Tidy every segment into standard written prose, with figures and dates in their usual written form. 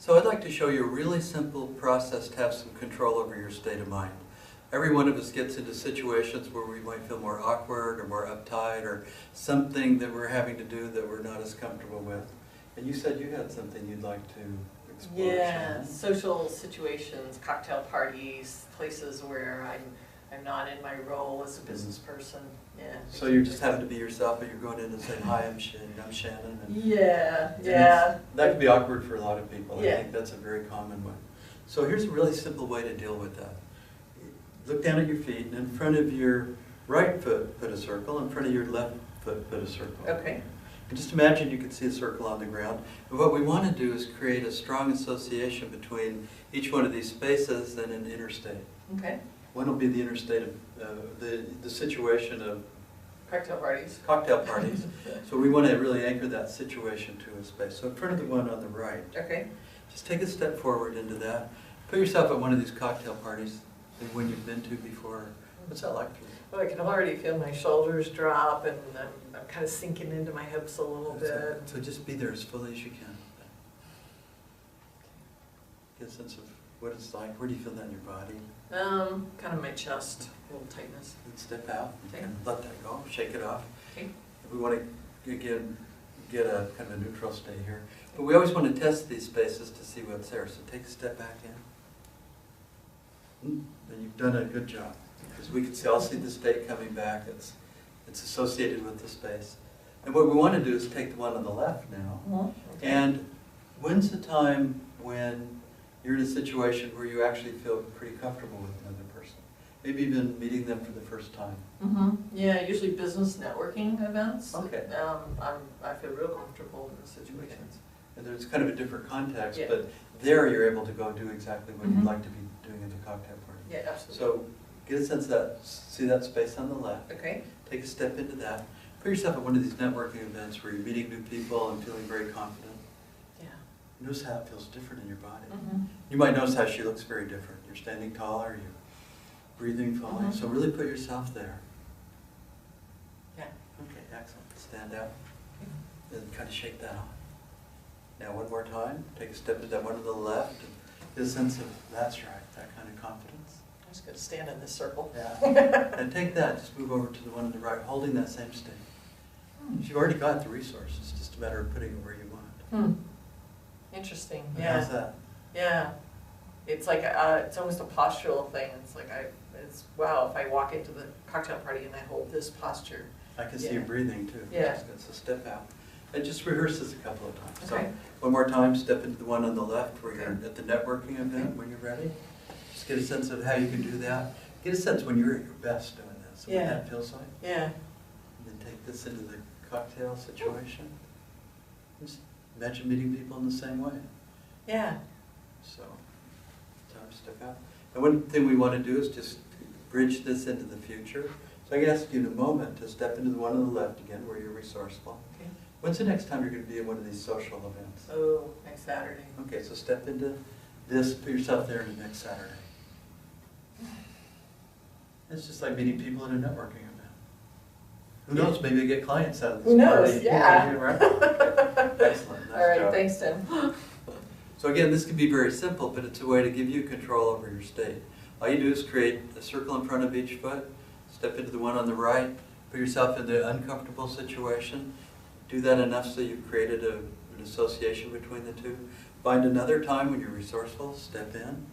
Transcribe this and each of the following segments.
So I'd like to show you a really simple process to have some control over your state of mind. Every one of us gets into situations where we might feel more awkward or more uptight or something that we're having to do that we're not as comfortable with. And you said you had something you'd like to explore. Yeah, Shannon. social situations, cocktail parties, places where I'm not in my role as a business person. Yeah. So you're just having to be yourself, but you're going in and saying, "Hi, I'm Shannon." And Yeah, and yeah. that can be awkward for a lot of people. Yeah. I think that's a very common one. So here's a really simple way to deal with that. Look down at your feet, and in front of your right foot, put a circle. In front of your left foot, put a circle. Okay. And just imagine you can see a circle on the ground. And what we want to do is create a strong association between each one of these spaces and an interstate. Okay. One will be the interstate of the situation of Cocktail parties. cocktail parties. So we want to really anchor that situation to a space. So in front of the one on the right, Okay. just take a step forward into that. Put yourself at one of these cocktail parties, the one you've been to before. What's that like for you? Well, I can already feel my shoulders drop, and I'm kind of sinking into my hips a little bit. So just be there as fully as you can. Get a sense of what it's like. Where do you feel that in your body? Kind of my chest, a little tightness. And step out Okay. and let that go. Shake it off. Okay. We want to, again, get a kind of a neutral state here. But we always want to test these spaces to see what's there. So take a step back in. And you've done a good job. Because we can all see the state coming back. It's associated with the space. And what we want to do is take the one on the left now. Okay. And when's the time when you're in a situation where you actually feel pretty comfortable with another person? Maybe even meeting them for the first time. Yeah, usually business networking events. Okay. I feel real comfortable in those situations. And there's kind of a different context, Yeah. but there you're able to go do exactly what you'd Mhm. like to be doing at the cocktail party. Yeah, absolutely. So get a sense of that, see that space on the left, Okay. take a step into that. Put yourself at one of these networking events where you're meeting new people and feeling very confident. Yeah. Notice how it feels different in your body. Mm-hmm. You might notice how she looks very different. You're standing taller, you're breathing fully. Mhm. So really put yourself there. Yeah. Okay, excellent. Stand out and kind of shake that off. Now one more time, take a step into that one to the left and get a sense of, that's right, that kind of confidence. I'm just going to stand in this circle. Yeah. And take that, just move over to the one on the right, holding that same state. You've already got the resources, it's just a matter of putting it where you want. Interesting. And Yeah. how's that? Yeah. It's like it's almost a postural thing. It's like it's wow. If I walk into the cocktail party and I hold this posture. I can see Yeah. you breathing too. Yeah. That's good. So step out. And just rehearse this a couple of times. Okay. So one more time, step into the one on the left where you're Okay. at the networking event Okay. when you're ready. Just get a sense of how you can do that. Get a sense when you're at your best doing this, what Yeah. that feels like. Yeah. And then take this into the cocktail situation. Just imagine meeting people in the same way. Yeah. So, time to step out. And one thing we want to do is just bridge this into the future. So I can ask you in a moment to step into the one on the left again where you're resourceful. Okay. When's the next time you're going to be at one of these social events? Oh, next Saturday. Okay, so step into this, put yourself there into next Saturday. It's just like meeting people at a networking event. Who knows, maybe you get clients out of this Who knows? party. Yeah. Right? Okay. Excellent. Nice All right. job. Thanks, Tim. So again, this can be very simple, but it's a way to give you control over your state. All you do is create a circle in front of each foot, step into the one on the right, put yourself in the uncomfortable situation. Do that enough so you've created an association between the two. Find another time when you're resourceful, step in,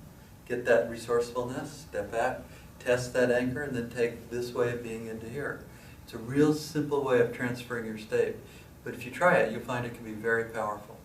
get that resourcefulness, step back, test that anchor, and then take this way of being into here. It's a real simple way of transferring your state. But if you try it, you'll find it can be very powerful.